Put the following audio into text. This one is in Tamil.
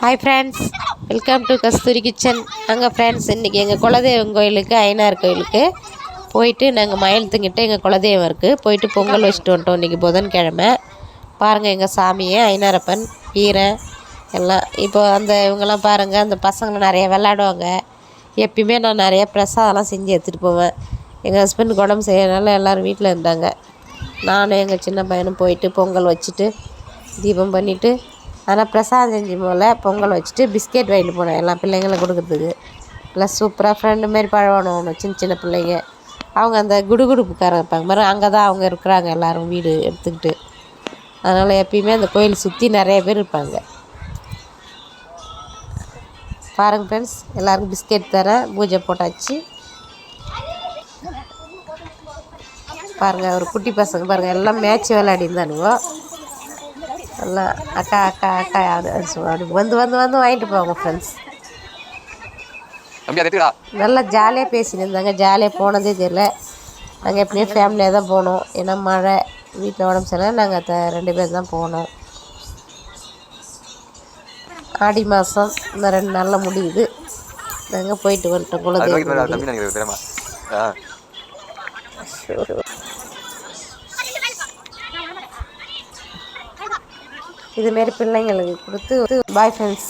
Hi friends, welcome to Kasthuri kitchen. நாங்கள் ஃப்ரெண்ட்ஸ் இன்றைக்கி எங்கள் குலதெய்வம் கோயிலுக்கு ஐயனார் கோயிலுக்கு போயிட்டு நாங்கள் மயிலத்துங்கிட்ட எங்கள் குலதெய்வம் இருக்குது போயிட்டு பொங்கல் வச்சுட்டு வந்துட்டோம். இன்றைக்கி புதன்கிழமை. பாருங்கள் எங்கள் சாமியை ஐனாரப்பன் வீரன் எல்லாம். இப்போ இவங்கெல்லாம் பாருங்கள், அந்த பசங்களும் நிறைய விளாடுவாங்க. எப்பயுமே நான் நிறைய பிரசாதம்லாம் செஞ்சு எடுத்துகிட்டு போவேன். எங்கள் ஹஸ்பண்டுக்கு உடம்பு செய்யறதுனால எல்லோரும் வீட்டில் இருந்தாங்க. நானும் எங்கள் சின்ன பையனும் போயிட்டு பொங்கல் வச்சுட்டு தீபம் பண்ணிவிட்டு, ஆனால் பிரசாதம் செஞ்சு போல் பொங்கல் வச்சுட்டு பிஸ்கெட் வாங்கிட்டு போனேன் எல்லா பிள்ளைங்களும் கொடுக்குறதுக்கு. எல்லாம் சூப்பராக ஃப்ரெண்டு மாரி பழகணும் சின்ன சின்ன பிள்ளைங்க. அவங்க அந்த குடுகுடுப்புக்காரங்க இருப்பாங்க மாதிரி, அங்கே தான் அவங்க இருக்கிறாங்க எல்லோரும் வீடு எடுத்துக்கிட்டு. அதனால் எப்பயுமே அந்த கோயில் சுற்றி நிறைய பேர் இருப்பாங்க. பாருங்கள் ஃப்ரெண்ட்ஸ், எல்லோருக்கும் பிஸ்கெட் தரேன். பூஜை போட்டாச்சு. பாருங்கள் ஒரு குட்டி பசங்க பாருங்கள், எல்லாம் மேட்ச் விளையாடிருந்தானுங்க. எல்லாம் அக்கா அக்கா அக்கா அப்படி வந்து வந்து வந்து வாங்கிட்டு போவாங்க ஃப்ரெண்ட்ஸ். நல்லா ஜாலியாக பேசின்னு இருந்தாங்க. ஜாலியாக போனதே தெரியல. நாங்கள் எப்படியும் ஃபேமிலியாக தான் போனோம். ஏன்னா மழை, வீட்டில் உடம்பு சரியில்லை. நாங்கள் 2 பேர் தான் போனோம். ஆடி மாதம் இந்த 2 நாளில் முடியுது. நாங்கள் போயிட்டு வந்துட்டோம் குலதெய்வம். இதுமாரி பிள்ளைங்களுக்கு கொடுத்து பாய் ஃப்ரெண்ட்ஸ்.